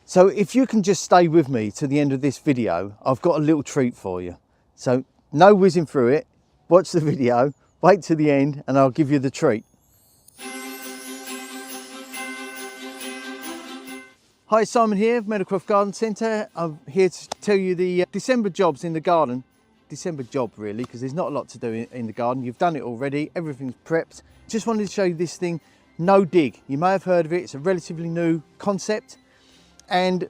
So if you can just stay with me to the end of this video, I've got a little treat for you. So no whizzing through it, watch the video, wait to the end and I'll give you the treat. Hi, Simon here, Meadow Croft Garden Centre. I'm here to tell you the December jobs in the garden. December job really, because there's not a lot to do in the garden. You've done it already, everything's prepped. Just wanted to show you this thing, no dig. You may have heard of it, it's a relatively new concept. And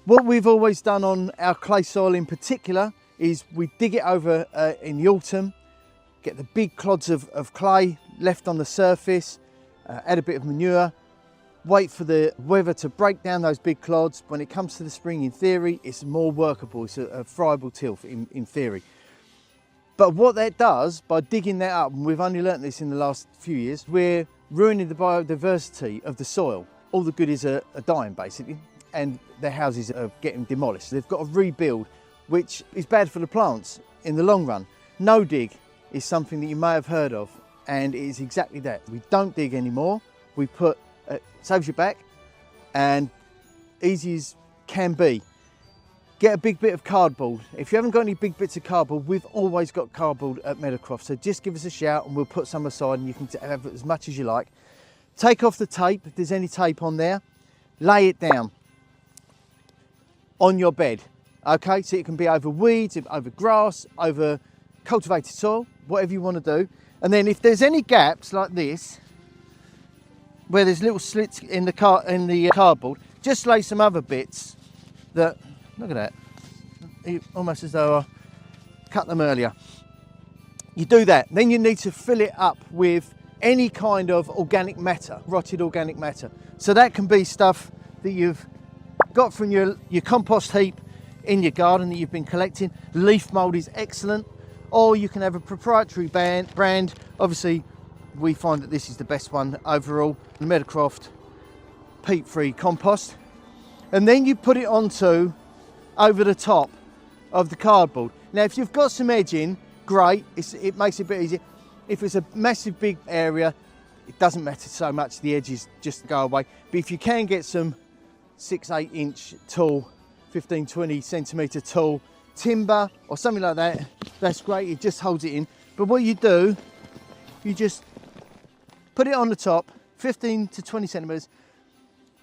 what we've always done on our clay soil in particular is we dig it over in the autumn, get the big clods of clay left on the surface, add a bit of manure, wait for the weather to break down those big clods. When it comes to the spring, in theory, it's more workable. It's a friable tilth in theory. But what that does, by digging that up, and we've only learnt this in the last few years, we're ruining the biodiversity of the soil. All the goodies are dying, basically, and their houses are getting demolished. They've got to rebuild, which is bad for the plants in the long run. No dig is something that you may have heard of, and it is exactly that. We don't dig anymore. We put saves your back, and easy as can be. Get a big bit of cardboard. If you haven't got any big bits of cardboard, we've always got cardboard at Meadow Croft, so just give us a shout and we'll put some aside and you can have as much as you like. Take off the tape, if there's any tape on there, lay it down on your bed, okay? So it can be over weeds, over grass, over cultivated soil, whatever you want to do. And then if there's any gaps like this, where there's little slits in the cardboard, just lay some other bits that, look at that, almost as though I cut them earlier. You do that, then you need to fill it up with any kind of organic matter, rotted organic matter. So that can be stuff that you've got from your compost heap in your garden that you've been collecting. Leaf mould is excellent, or you can have a proprietary brand. Obviously, we find that this is the best one overall, the Meadow Croft peat-free compost. And then you put it onto over the top of the cardboard. Now, if you've got some edging, great, it makes it a bit easier. If it's a massive big area, it doesn't matter so much, the edges just go away. But if you can get some 6-8 inch tall, 15-20 centimetre tall timber or something like that, that's great, it just holds it in. But what you do, you just put it on the top, 15 to 20 centimetres,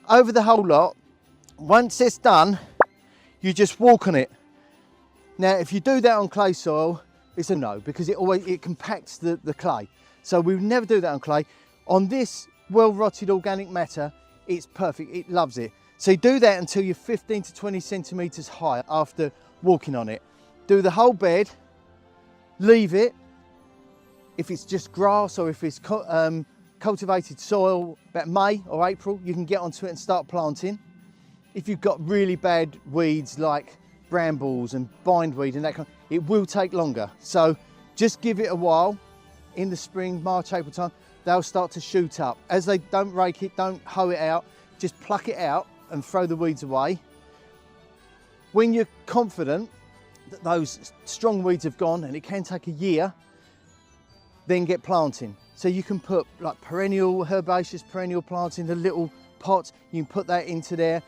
over the whole lot. Once it's done, you just walk on it. Now, if you do that on clay soil, it's a no, because it compacts the clay. So we would never do that on clay. On this well-rotted organic matter, it's perfect, it loves it. So you do that until you're 15 to 20 centimetres high after walking on it. Do the whole bed, leave it. If it's just grass or if it's cultivated soil, about May or April, you can get onto it and start planting. If you've got really bad weeds like brambles and bindweed and that kind, it will take longer. So just give it a while. In the spring, March, April time, they'll start to shoot up. As they don't rake it, don't hoe it out, just pluck it out and throw the weeds away. When you're confident that those strong weeds have gone, and it can take a year, then get planting. So you can put like herbaceous perennial plants in the little pots. You can put that into there.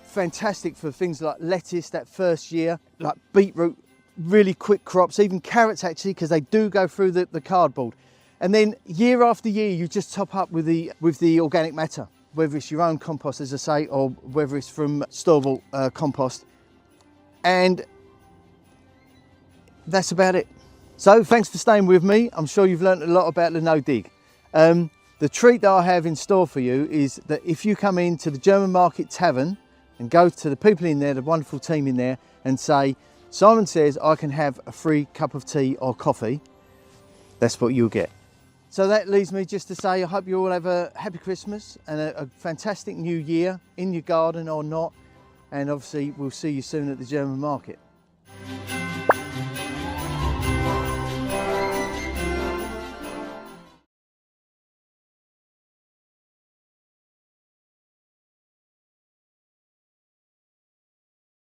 Fantastic for things like lettuce that first year, like beetroot, really quick crops, even carrots actually, because they do go through the cardboard. And then year after year, you just top up with the organic matter, whether it's your own compost, as I say, or whether it's from store-bought compost. And that's about it. So thanks for staying with me. I'm sure you've learned a lot about the no dig. The treat that I have in store for you is that if you come into the German Market Tavern and go to the people in there, the wonderful team in there, and say, Simon says I can have a free cup of tea or coffee, that's what you'll get. So that leaves me just to say I hope you all have a happy Christmas and a fantastic new year in your garden or not. And obviously we'll see you soon at the German Market.